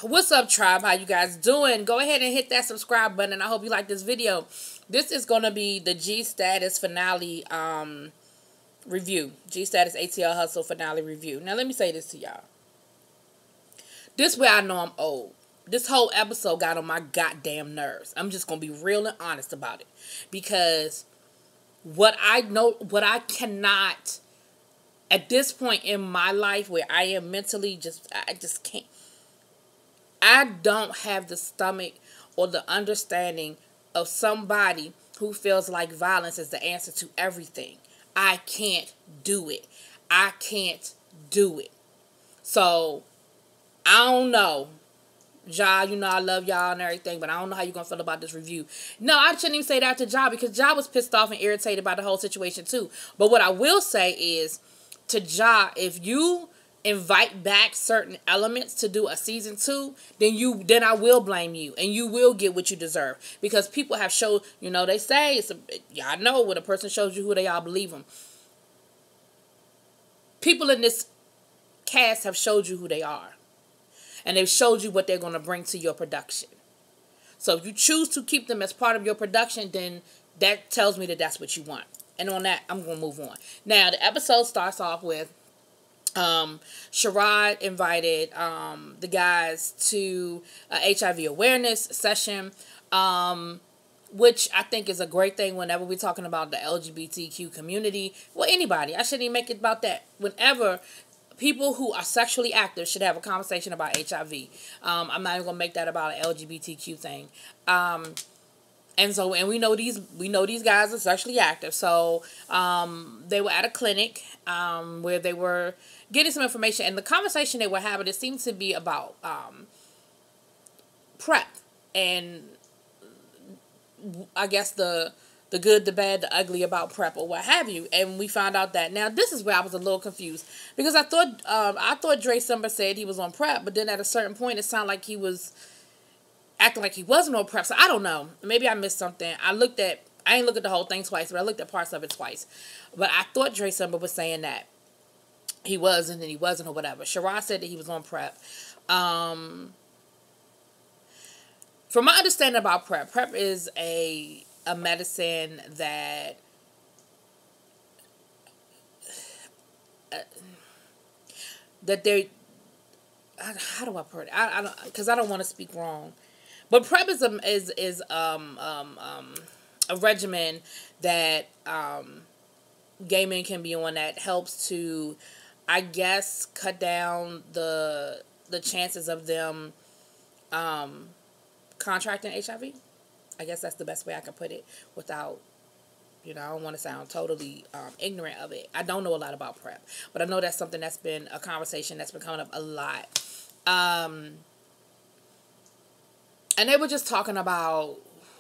What's up, tribe? How you guys doing? Go ahead and hit that subscribe button. I hope you like this video. This is going to be the G-Status finale review. G-Status ATL Hustle finale review. Now, let me say this to y'all. This way I know I'm old. This whole episode got on my goddamn nerves. I'm just going to be real and honest about it. Because what I cannot, at this point in my life where I am mentally I just can't. I don't have the stomach or the understanding of somebody who feels like violence is the answer to everything. I can't do it. I can't do it. So, I don't know. Ja, you know I love y'all and everything, but I don't know how you're going to feel about this review. No, I shouldn't even say that to Ja, because Ja was pissed off and irritated by the whole situation too. But what I will say is, to Ja, if you invite back certain elements to do a season 2, then I will blame you, and you will get what you deserve. Because people have showed, they say, y'all know when a person shows you who they are, believe them. People in this cast have showed you who they are. And they've showed you what they're going to bring to your production. So if you choose to keep them as part of your production, then that tells me that that's what you want. And on that, I'm going to move on. Now, the episode starts off with Sharad invited the guys to a HIV awareness session, which I think is a great thing whenever we're talking about the LGBTQ community. Well, anybody. I shouldn't even make it about that. Whenever people who are sexually active should have a conversation about HIV. I'm not even going to make that about an LGBTQ thing. And we know these guys are sexually active. So they were at a clinic where they were getting some information, and the conversation they were having, it seemed to be about PrEP, and I guess the good, the bad, the ugly about PrEP or what have you. And we found out that, now this is where I was a little confused, because I thought Dre Summer said he was on PrEP, but then at a certain point it sounded like he was acting like he wasn't on PrEP. So I don't know. Maybe I missed something. I ain't looked at the whole thing twice, but I looked at parts of it twice. But I thought Dre Summer was saying that he wasn't and he wasn't or whatever. Sharad said that he was on PrEP. From my understanding about PrEP is a medicine that how do I put it? I don't, because I don't want to speak wrong. But PrEP is a regimen that gay men can be on that helps to, I guess, cut down the chances of them contracting HIV. I guess that's the best way I can put it without, I don't want to sound totally ignorant of it. I don't know a lot about PrEP, but I know that's something that's been a conversation that's been coming up a lot. And they were just talking about,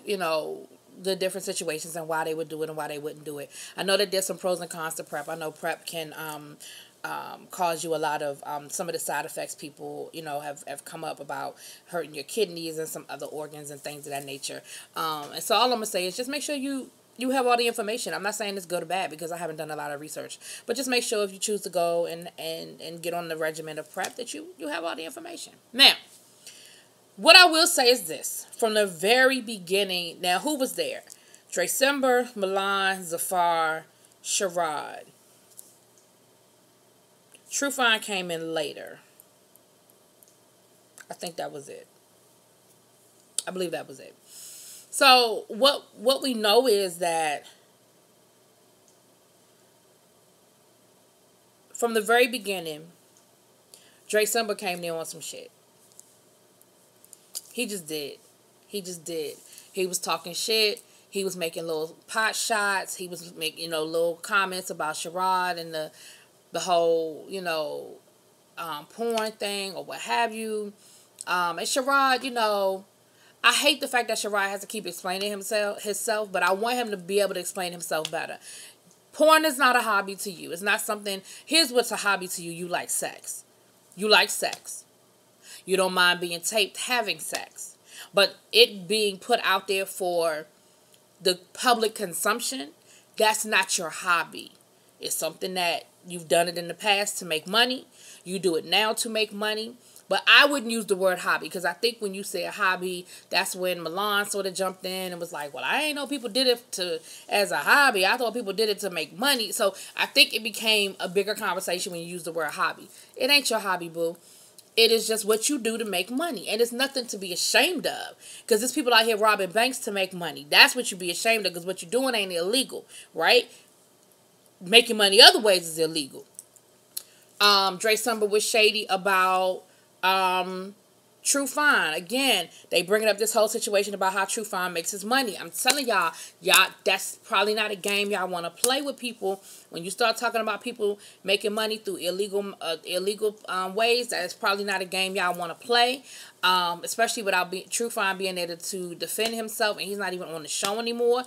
the different situations and why they would do it and why they wouldn't do it. I know that there's some pros and cons to PrEP. I know PrEP can cause you a lot of some of the side effects people have come up about, hurting your kidneys and some other organs and things of that nature. And so all I'm gonna say is just make sure you have all the information. I'm not saying it's good or bad because I haven't done a lot of research, but just make sure if you choose to go and get on the regimen of PrEP that you have all the information. Now, what I will say is this: from the very beginning. Now, who was there? Dre Summer, Milan, Zafar, Sharad. Trufine came in later. I think that was it. I believe that was it. So what we know is that from the very beginning, Dre Summer came there on some shit. He just did. He just did. He was talking shit. He was making little pot shots. He was making, little comments about Sharad and the whole, porn thing or what have you. And Sharad, I hate the fact that Sharad has to keep explaining himself, but I want him to be able to explain himself better. Porn is not a hobby to you. It's not something, here's what's a hobby to you. You like sex. You like sex. You don't mind being taped having sex. But it being put out there for the public consumption, that's not your hobby. It's something that you've done it in the past to make money. You do it now to make money. But I wouldn't use the word hobby, because I think when you say a hobby, that's when Milan sort of jumped in and was like, well, I ain't know people did it as a hobby. I thought people did it to make money. So I think it became a bigger conversation when you use the word hobby. It ain't your hobby, boo. It is just what you do to make money. And it's nothing to be ashamed of. Because there's people out here robbing banks to make money. That's what you be ashamed of, because what you're doing ain't illegal, right? Making money other ways is illegal. Dre Summer was shady about True Fine. Again, they bringing up this whole situation about how True Fine makes his money. I'm telling y'all, that's probably not a game y'all want to play with people. When you start talking about people making money through illegal ways, that's probably not a game y'all want to play. Especially without True Fine being able to defend himself, and he's not even on the show anymore.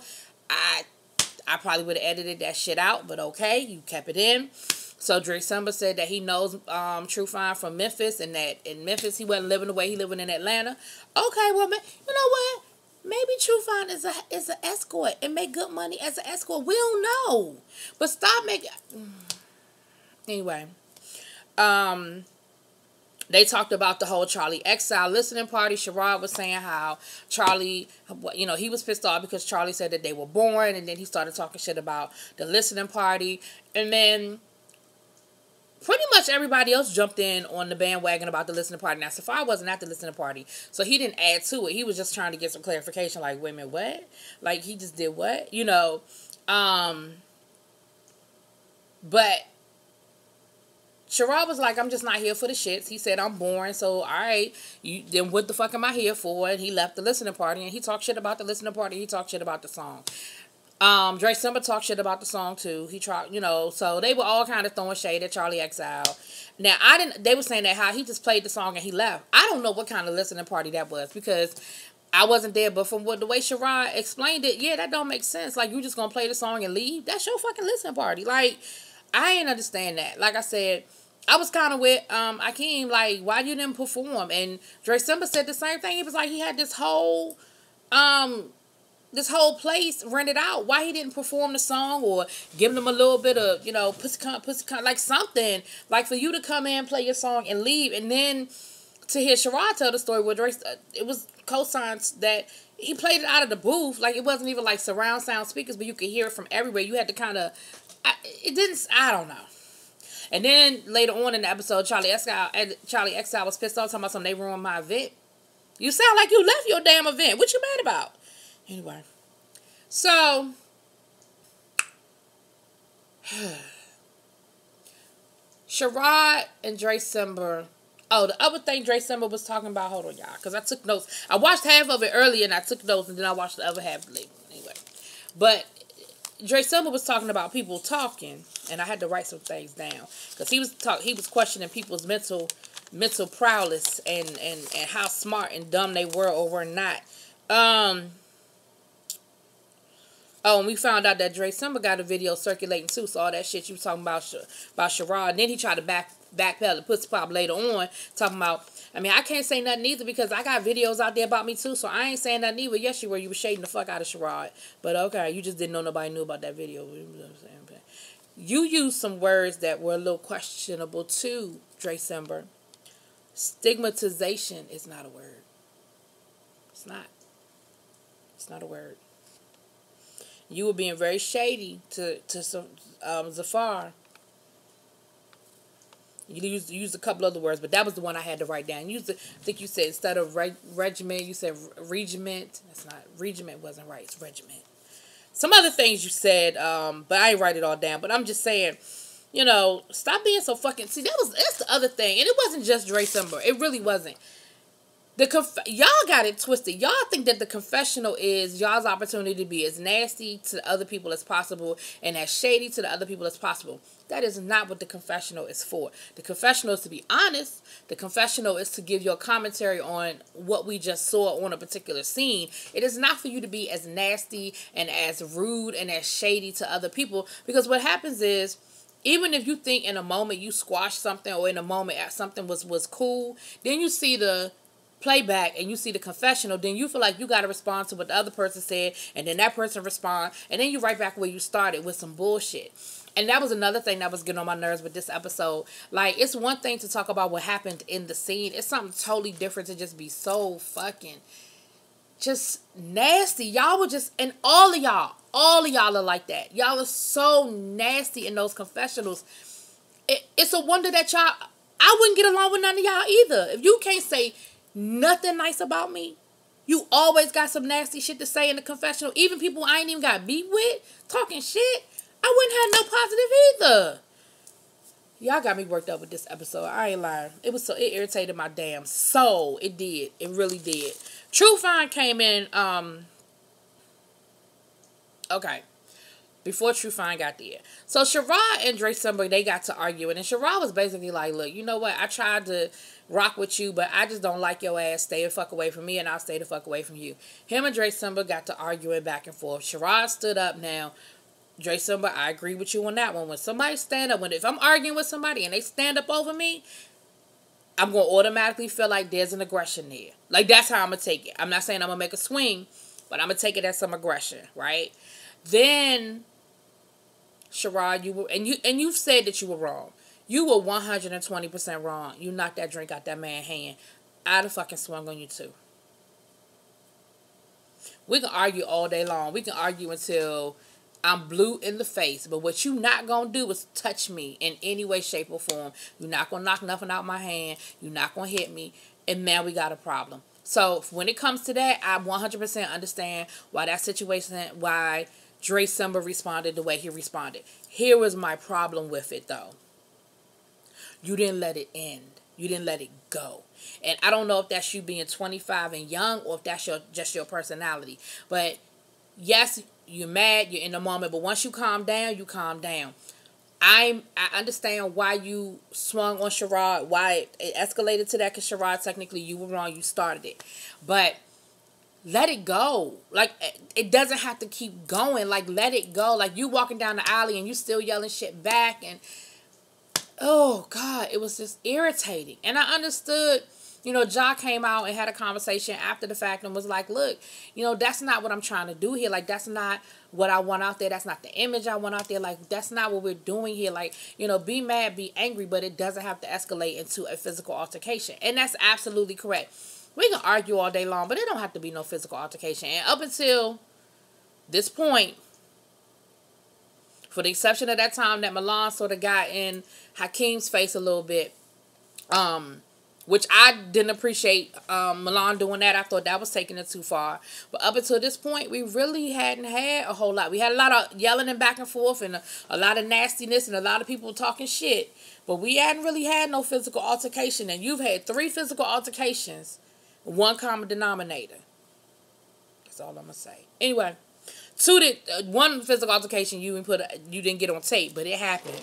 I probably would have edited that shit out, but okay, you kept it in. So Dre Summer said that he knows True Fine from Memphis, and that in Memphis he wasn't living the way he living in Atlanta. Okay, well, man, you know what? Maybe True Fine is an escort and make good money as an escort. We don't know. But stop making... Anyway. They talked about the whole Charlie Exile listening party. Sharad was saying how Charlie, you know, he was pissed off because Charlie said that they were boring, and then he started talking shit about the listening party. And then pretty much everybody else jumped in on the bandwagon about the listening party. Now, Safar wasn't at the listening party, so he didn't add to it. He was just trying to get some clarification, like, wait a minute, what? Like, he just did what? You know, but Sharad was like, I'm just not here for the shits. He said, I'm boring, so, all right, then what the fuck am I here for? And he left the listening party, and he talked shit about the listening party. He talked shit about the song. Dre Summer talked shit about the song too. He tried, you know, so they were all kind of throwing shade at Charlie Exile. Now, they were saying that how he just played the song and he left. I don't know what kind of listening party that was, because I wasn't there, but from the way Sharad explained it, yeah, that don't make sense. Like, you just gonna play the song and leave? That's your fucking listening party. Like, I ain't understand that. Like I said, I was kind of with Akeem, like, why you didn't perform? And Dre Summer said the same thing. He was like, he had this whole place rented out. Why he didn't perform the song or give them a little bit of, you know, pussy cunt, like something. Like, for you to come in, play your song, and leave. And then to hear Sharad tell the story where Dre, it was cosigns that he played it out of the booth. Like, it wasn't even like surround sound speakers, but you could hear it from everywhere. You had to kind of, I don't know. And then later on in the episode, Charlie Exile was pissed off, talking about something, they ruined my event. You sound like you left your damn event. What you mad about? Anyway, so Sharad and Dre Summer. Oh, the other thing Dre Summer was talking about, hold on, y'all, because I took notes. I watched half of it earlier, and I took notes, and then I watched the other half later. Anyway, but Dre Summer was talking about people talking, and I had to write some things down, because he was questioning people's mental prowess and how smart and dumb they were or were not. Oh, and we found out that Dre Summer got a video circulating too. So all that shit you was talking about Sharad. And then he tried to backpedal the pussy pop later on, talking about, I mean, I can't say nothing either because I got videos out there about me too. So I ain't saying nothing either. Yes, you were. You were shading the fuck out of Sharad. But okay, you just didn't know nobody knew about that video. You used some words that were a little questionable too, Dre Summer. Stigmatization is not a word. It's not. It's not a word. You were being very shady to Zafar. You used a couple other words, but that was the one I had to write down. I think you said, instead of regiment, you said regiment. That's not, regiment wasn't right. It's regiment. Some other things you said, but I ain't write it all down. But I'm just saying, you know, stop being so fucking... See, that's the other thing. And it wasn't just Dre Summer. It really wasn't. Y'all got it twisted. Y'all think that the confessional is y'all's opportunity to be as nasty to other people as possible and as shady to the other people as possible. That is not what the confessional is for. The confessional is to be honest. The confessional is to give your commentary on what we just saw on a particular scene. It is not for you to be as nasty and as rude and as shady to other people, because what happens is, even if you think in a moment you squashed something, or in a moment something was cool, then you see the playback and you see the confessional, then you feel like you got to respond to what the other person said, and then that person respond, and then you right back where you started with some bullshit. And that was another thing that was getting on my nerves with this episode. Like, it's one thing to talk about what happened in the scene. It's something totally different to just be so fucking just nasty. Y'all were just, and all of y'all are like that. Y'all are so nasty in those confessionals. It's a wonder that y'all, I wouldn't get along with none of y'all either. If you can't say nothing nice about me, you always got some nasty shit to say in the confessional. Even people I ain't even got beef with, talking shit, I wouldn't have no positive either. Y'all got me worked up with this episode. I ain't lying. It irritated my damn soul. It did. It really did. True Fine came in, okay, before True Fine got there. So Sharad and Dre Summer, they got to arguing, and Sharad was basically like, look, you know what, I tried to rock with you, but I just don't like your ass. Stay the fuck away from me, and I'll stay the fuck away from you. Him and Dre Summer got to arguing back and forth. Sharad stood up now. Dre Summer, I agree with you on that one. When somebody stand up, if I'm arguing with somebody and they stand up over me, I'm going to automatically feel like there's an aggression there. Like, that's how I'm going to take it. I'm not saying I'm going to make a swing, but I'm going to take it as some aggression, right? Then, Sharad, you've said that you were wrong. You were 120% wrong. You knocked that drink out that man's hand. I'd have fucking swung on you too. We can argue all day long. We can argue until I'm blue in the face. But what you not going to do is touch me in any way, shape, or form. You're not going to knock nothing out my hand. You're not going to hit me. And now we got a problem. So when it comes to that, I 100% understand why that situation, why Dre Summer responded the way he responded. Here was my problem with it, though. You didn't let it end. You didn't let it go. And I don't know if that's you being 25 and young or if that's just your personality. But yes, you're mad, you're in the moment, but once you calm down, you calm down. I understand why you swung on Sharad, why it escalated to that, because Sharad, technically, you were wrong, you started it. But let it go. Like, it doesn't have to keep going. Like, let it go. Like, you walking down the alley and you still yelling shit back, and oh, God, it was just irritating. And I understood, Ja came out and had a conversation after the fact and was like, look, that's not what I'm trying to do here. Like, that's not what I want out there. That's not the image I want out there. Like, that's not what we're doing here. Like, be mad, be angry, but it doesn't have to escalate into a physical altercation. And that's absolutely correct. We can argue all day long, but it don't have to be no physical altercation. And up until this point, for the exception of that time that Milan sort of got in Hakeem's face a little bit, which I didn't appreciate Milan doing that. I thought that was taking it too far. But up until this point, we really hadn't had a whole lot. We had a lot of yelling and back and forth and a lot of nastiness and a lot of people talking shit. But we hadn't really had no physical altercation. And you've had 3 physical altercations, one common denominator. That's all I'm going to say. Anyway, one physical altercation you didn't get on tape, but it happened.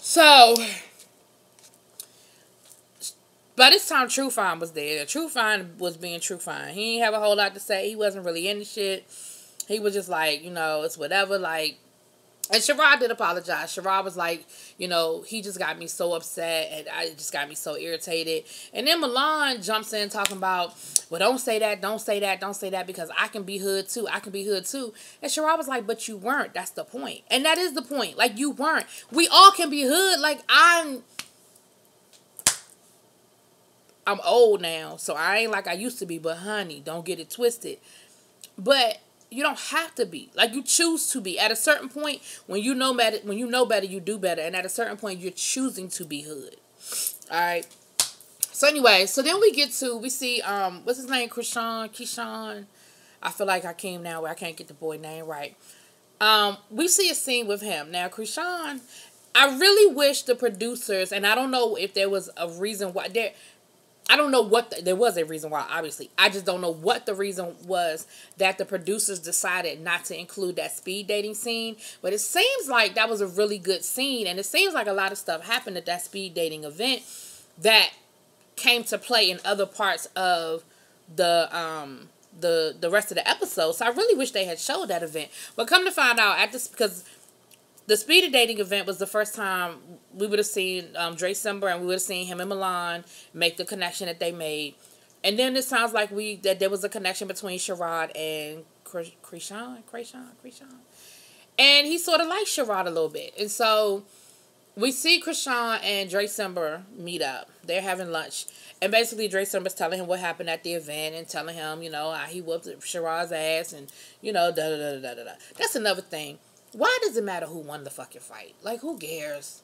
So, by this time, True Fine was there. True Fine was being True Fine. He didn't have a whole lot to say. He wasn't really into shit. He was just like, it's whatever. Like, and Sharad did apologize. Sharad was like, he just got me so upset and it just got me so irritated. And then Milan jumps in talking about, well, don't say that, don't say that, don't say that, because I can be hood too. I can be hood too. And Sharad was like, but you weren't. That's the point. And that is the point. Like, you weren't. We all can be hood. Like, I'm old now, so I ain't like I used to be, but honey, don't get it twisted. But you don't have to be. Like, you choose to be. At a certain point, when you know better, you do better. And at a certain point, you're choosing to be hood. Alright. So anyway, so then we see, what's his name? Keyshawn. I feel like I came now where I can't get the boy name right. We see a scene with him. Now, Keyshawn, I really wish the producers, and I don't know if there was a reason why, I don't know what, there was a reason why, obviously. I just don't know what the reason was that the producers decided not to include that speed dating scene. But it seems like that was a really good scene. And it seems like a lot of stuff happened at that speed dating event that came to play in other parts of the rest of the episode. So I really wish they had showed that event. But come to find out, because the speed dating event was the first time we would have seen Dre Summer, and we would have seen him and Milan make the connection that they made. And then it sounds like that there was a connection between Sharad and Krishan. And he sort of likes Sharad a little bit. And so we see Krishan and Dre Summer meet up. They're having lunch. And basically Dre Summer's telling him what happened at the event and telling him, how he whooped Sharad's ass and, da-da-da-da-da-da. That's another thing. Why does it matter who won the fucking fight? Like, who cares?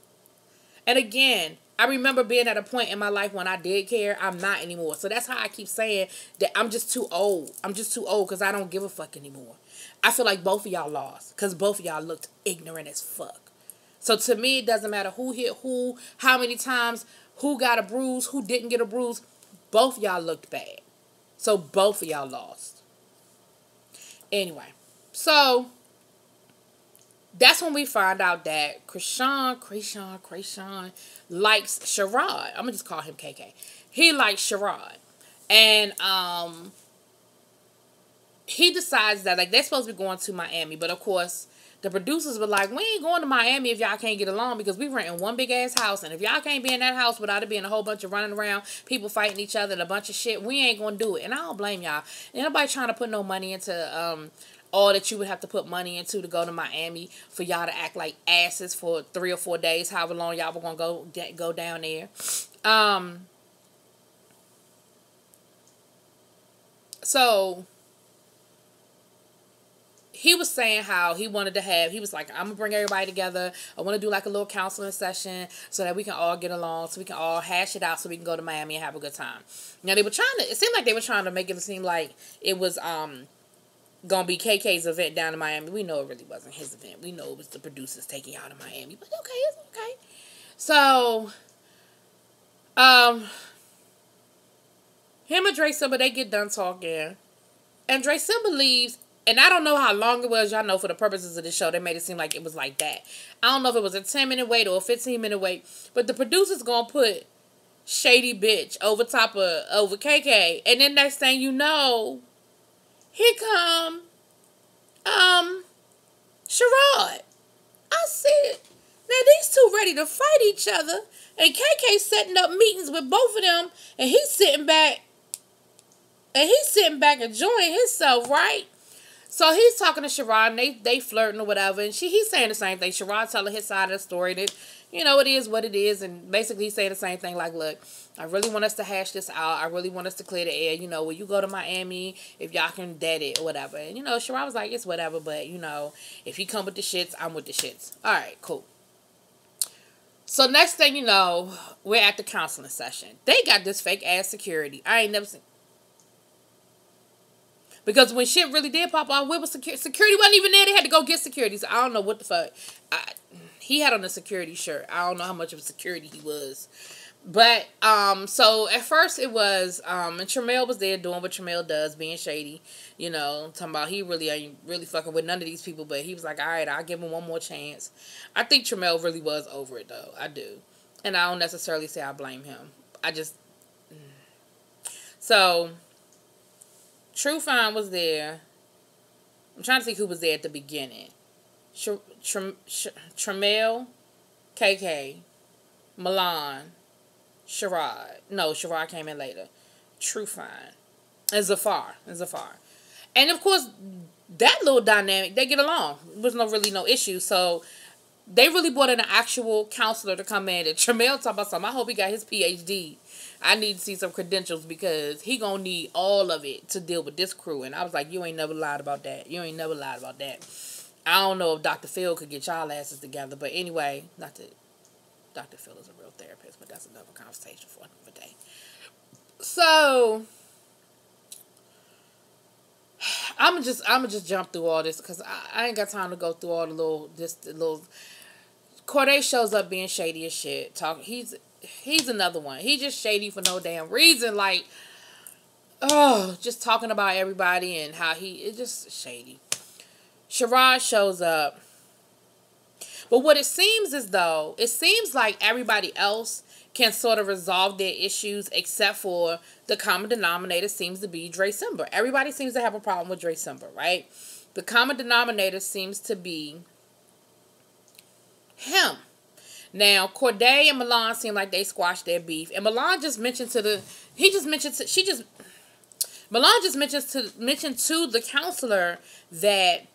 And again, I remember being at a point in my life when I did care. I'm not anymore. So that's how I keep saying that I'm just too old. I'm just too old because I don't give a fuck anymore. I feel like both of y'all lost because both of y'all looked ignorant as fuck. So to me, it doesn't matter who hit who, how many times, who got a bruise, who didn't get a bruise. Both of y'all looked bad. So both of y'all lost. Anyway, so that's when we find out that Krishan likes Sharad. I'm going to just call him KK. He likes Sharad. And he decides that, like, they're supposed to be going to Miami. But, of course, the producers were like, we ain't going to Miami if y'all can't get along because we renting one big-ass house. And if y'all can't be in that house without it being a whole bunch of running around, people fighting each other and a bunch of shit, we ain't going to do it. And I don't blame y'all. Ain't nobody trying to put no money into all that you would have to put money into to go to Miami for y'all to act like asses for 3 or 4 days, however long y'all were going to go down there. So he was saying how he wanted to he was like, I'm going to bring everybody together. I want to do like a little counseling session so that we can all get along, so we can all hash it out so we can go to Miami and have a good time. Now, it seemed like they were trying to make it seem like it was, gonna be KK's event down in Miami. We know it really wasn't his event. We know it was the producers taking y'all to Miami. But okay, it's okay. So, him and Dre Summer, they get done talking. And Dre Summer leaves. And I don't know how long it was. Y'all know for the purposes of the show, they made it seem like it was like that. I don't know if it was a 10-minute wait or a 15-minute wait. But the producers gonna put shady bitch over KK. And then next thing you know, here come, Sharad. I said, now these two ready to fight each other, and KK setting up meetings with both of them, and he's sitting back enjoying himself, right? So he's talking to Sharad, and they flirting or whatever, and he's saying the same thing. Sharad telling his side of the story that, it is what it is, and basically he's saying the same thing, like, look, I really want us to hash this out. I really want us to clear the air. When you go to Miami, if y'all can dead it or whatever. And, Sharad was like, it's whatever, but, if you come with the shits, I'm with the shits. All right, cool. So next thing you know, we're at the counseling session. They got this fake-ass security. I ain't never seen. Because when shit really did pop off, where was security? Security wasn't even there. They had to go get security. So I don't know what the fuck. He had on a security shirt. I don't know how much of a security he was. But, so at first it was, and Tremel was there doing what Tremel does, being shady, talking about he really ain't really fucking with none of these people, but he was like, all right, I'll give him one more chance. I think Tremel really was over it, though. I do. And I don't necessarily say I blame him. So, True Fine was there. I'm trying to think who was there at the beginning. Tremel, KK, Milan, Sharad. No, Sharad came in later. True Fine. And Zafar. And of course, that little dynamic, they get along. There was really no issue. So they really brought in an actual counselor to come in. And Tremel talked about something. I hope he got his PhD. I need to see some credentials because he gonna need all of it to deal with this crew. And I was like, you ain't never lied about that. I don't know if Dr. Phil could get y'all asses together. But anyway, not that Dr. Phil is a real therapist, but that's another conversation for another day. So I'm just jump through all this because I ain't got time to go through all the little. Corday shows up being shady as shit. He's another one. He just shady for no damn reason. Like, just talking about everybody and how it's just shady. Sharad shows up. But what it seems like everybody else can sort of resolve their issues except for the common denominator seems to be Dre Summer. Everybody seems to have a problem with Dre Summer, right? The common denominator seems to be him. Now, Corday and Milan seem like they squashed their beef. And Milan just mentioned Milan just mentioned to the counselor that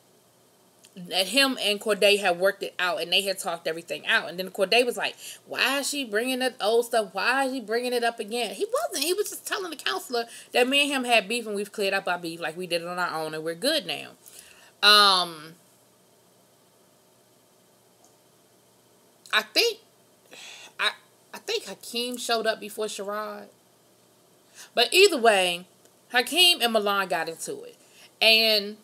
him and Corday had worked it out and they had talked everything out. And then Corday was like, why is she bringing up old stuff? Why is he bringing it up again? He wasn't. He was just telling the counselor that me and him had beef and we've cleared up our beef, like we did it on our own, and we're good now. I think Hakeem showed up before Sharad. But either way, Hakeem and Milan got into it. And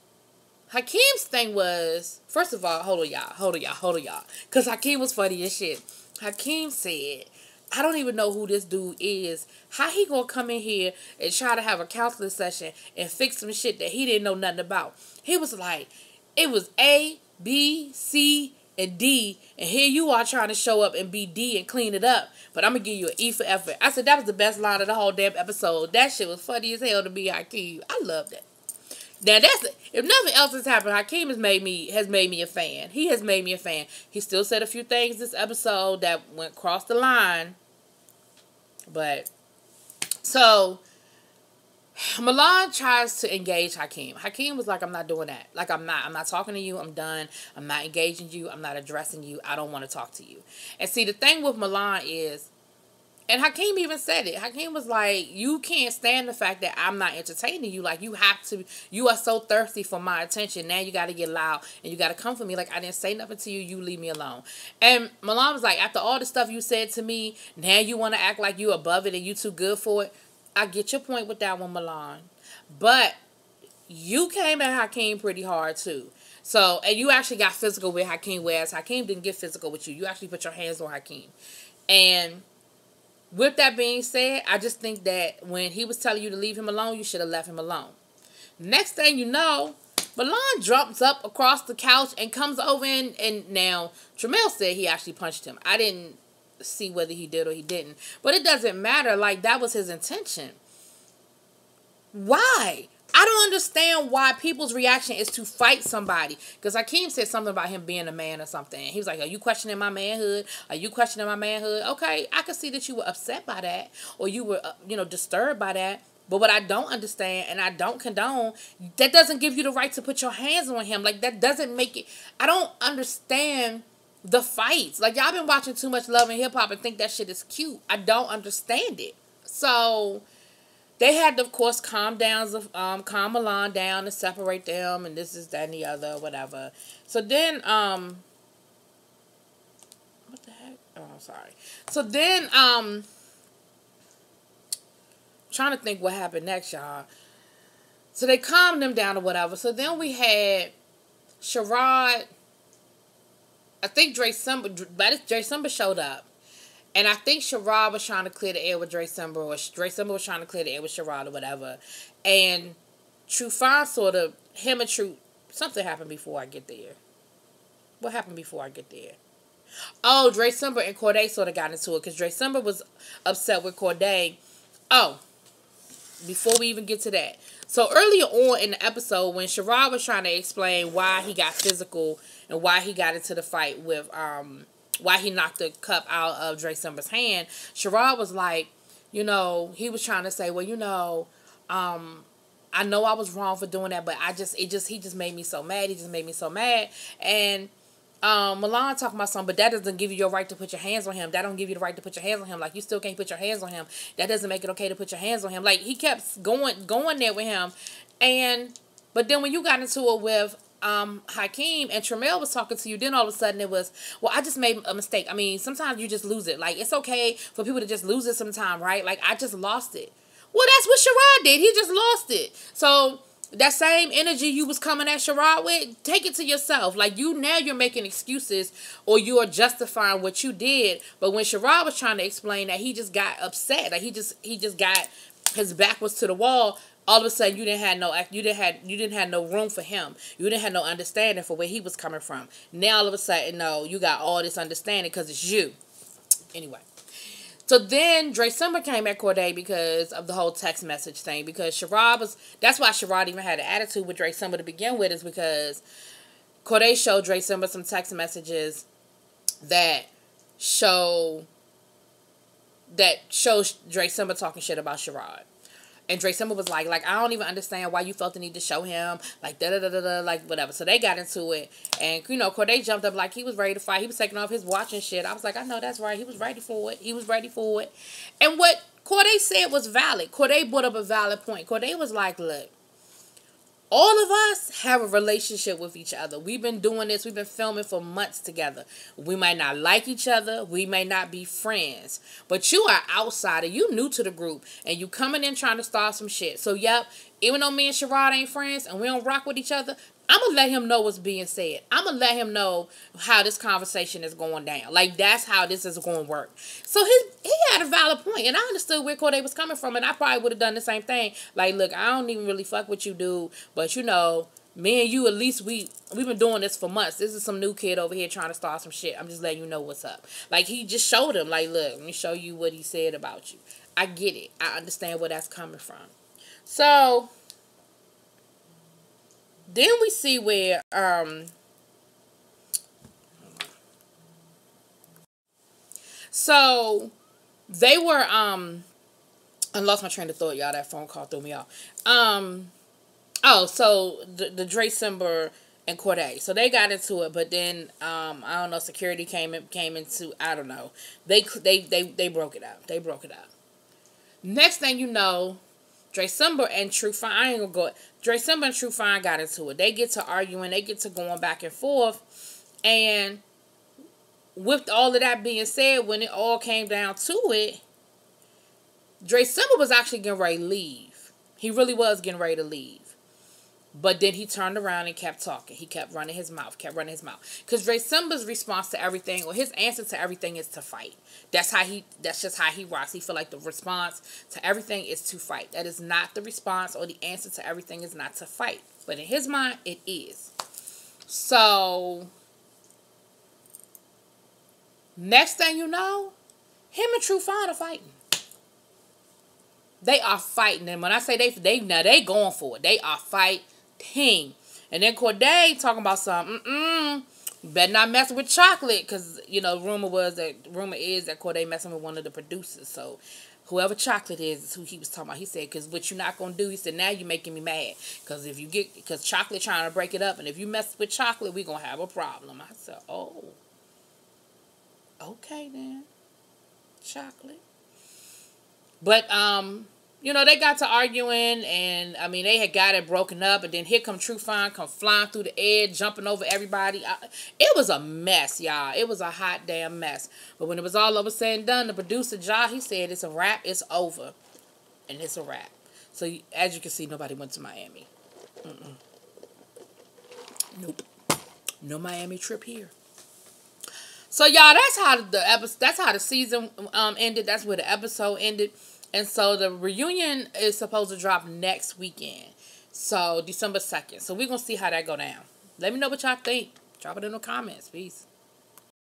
Hakeem's thing was, first of all, hold on y'all. Because Hakeem was funny as shit. Hakeem said, I don't even know who this dude is. How he gonna come in here and try to have a counseling session and fix some shit that he didn't know nothing about? He was like, it was A, B, C, and D, and here you are trying to show up and be D and clean it up, but I'm gonna give you an E for effort. I said that was the best line of the whole damn episode. That shit was funny as hell to me, Hakeem. I love that. Now if nothing else has happened, Hakeem has made me a fan. He has made me a fan. He still said a few things this episode that went across the line, but so Milan tries to engage Hakeem. Hakeem was like, I'm not doing that. Like, I'm not talking to you. I'm done. I'm not engaging you. I'm not addressing you. I don't want to talk to you. And see, the thing with Milan is, and Hakeem even said it. Hakeem was like, you can't stand the fact that I'm not entertaining you. Like, you are so thirsty for my attention. Now you got to get loud and you got to come for me. Like, I didn't say nothing to you. You leave me alone. And Milan was like, after all the stuff you said to me, now you want to act like you above it and you too good for it. I get your point with that one, Milan. But you came at Hakeem pretty hard, too. So, and you actually got physical with Hakeem, whereas Hakeem didn't get physical with you. You actually put your hands on Hakeem. And with that being said, I just think that when he was telling you to leave him alone, you should have left him alone. Next thing you know, Milan jumps up across the couch and comes over and now, Tremel said he actually punched him. I didn't see whether he did or he didn't. But it doesn't matter. Like, that was his intention. Why? I don't understand why people's reaction is to fight somebody. Because Hakeem said something about him being a man or something. He was like, are you questioning my manhood? Are you questioning my manhood? Okay, I can see that you were upset by that. Or you were, disturbed by that. But what I don't understand and I don't condone, that doesn't give you the right to put your hands on him. Like, that doesn't make it. I don't understand the fights. Like, y'all been watching too much Love and Hip Hop and think that shit is cute. I don't understand it. So they had to, of course, calm Milan down and separate them and this is that and the other, whatever. So then what the heck? Oh, I'm sorry. So then trying to think what happened next, y'all. So they calmed them down or whatever. So then we had Sharad. I think Dre Summer showed up. And I think Sharad was trying to clear the air with Dre Summer, or Dre Summer was trying to clear the air with Sharad or whatever. And Trufan him and True, something happened before I get there. What happened before I get there? Oh, Dre Summer and Corday sort of got into it because Dre Summer was upset with Corday. Oh, before we even get to that. So earlier on in the episode, when Sharad was trying to explain why he got physical and why he got into the fight with, why he knocked the cup out of Dre Summer's hand, Sharad was like, he was trying to say, well, I know I was wrong for doing that, but he just made me so mad. He just made me so mad. And Milan talking about something, but that doesn't give you your right to put your hands on him. That don't give you the right to put your hands on him. Like, you still can't put your hands on him. That doesn't make it okay to put your hands on him. Like, he kept going there with him. But then when you got into it with Hakeem and Tremel was talking to you, then all of a sudden it was, well, I just made a mistake. I mean, sometimes you just lose it. Like, it's okay for people to just lose it sometime, right? Like, I just lost it. Well, that's what Sharad did. He just lost it. So that same energy you was coming at Sharad with, take it to yourself. Like, you're making excuses or you are justifying what you did. But when Sharad was trying to explain that he just got upset, like he just got, his back was to the wall, all of a sudden you didn't have no room for him. You didn't have no understanding for where he was coming from. Now all of a sudden, no, you got all this understanding because it's you. Anyway. So then Dre Summer came at Corday because of the whole text message thing. Because that's why Sharad even had an attitude with Dre Summer to begin with, is because Corday showed Dre Summer some text messages that shows Dre Summer talking shit about Sharad. And Dre Summer was like, I don't even understand why you felt the need to show him, like, da-da-da-da-da, like, whatever. So they got into it. And, you know, Corday jumped up like he was ready to fight. He was taking off his watch and shit. I was like, I know that's right. He was ready for it. He was ready for it. And what Corday said was valid. Corday brought up a valid point. Corday was like, look, all of us have a relationship with each other. We've been doing this. We've been filming for months together. We might not like each other. We may not be friends. But you are outsider. You new to the group. And you coming in trying to start some shit. So, yep, even though me and Sharad ain't friends and we don't rock with each other, I'm going to let him know what's being said. I'm going to let him know how this conversation is going down. Like, that's how this is going to work. So, he had a valid point. And I understood where Corday was coming from. And I probably would have done the same thing. Like, look, I don't even really fuck with you, dude. But, you know, me and you, at least we've been doing this for months. This is some new kid over here trying to start some shit. I'm just letting you know what's up. Like, he just showed him, like, look, let me show you what he said about you. I get it. I understand where that's coming from. So, then we see where, so they were, I lost my train of thought, y'all. That phone call threw me off. Oh, so the Dre Summer and Corday. So they got into it, but then, I don't know, security came into, I don't know. They broke it up. They broke it up. Next thing you know, Dre Summer and True Fine, I ain't gonna go. Dre Summer and True Fine got into it. They get to arguing. They get to going back and forth. And with all of that being said, when it all came down to it, Dre Summer was actually getting ready to leave. He really was getting ready to leave. But then he turned around and kept talking. He kept running his mouth, Because Dre Summer's response to everything, or his answer to everything, is to fight. That's just how he rocks. He feel like the response to everything is to fight. That is not the response, or the answer to everything is not to fight. But in his mind, it is. So, next thing you know, him and True Fine are fighting. They are fighting. And when I say they going for it. They are fighting. And then Corday talking about something. Better not mess with Chocolate, because, you know, rumor is that Corday messing with one of the producers. So whoever Chocolate is who he was talking about. He said, because what you're not gonna do, he said, now you're making me mad, because Chocolate trying to break it up, and if you mess with Chocolate, we gonna have a problem. I said, oh, okay then, Chocolate. But you know, they got to arguing, and, I mean, they had got it broken up, and then here come True Fine, come flying through the air, jumping over everybody. It was a mess, y'all. It was a hot damn mess. But when it was all over said and done, the producer, Ja, he said, it's a wrap, it's over. And it's a wrap. So, as you can see, nobody went to Miami. Nope. No Miami trip here. So, y'all, that's how the season ended. That's where the episode ended. And so the reunion is supposed to drop next weekend. So December 2nd. So we're going to see how that go down. Let me know what y'all think. Drop it in the comments. Peace.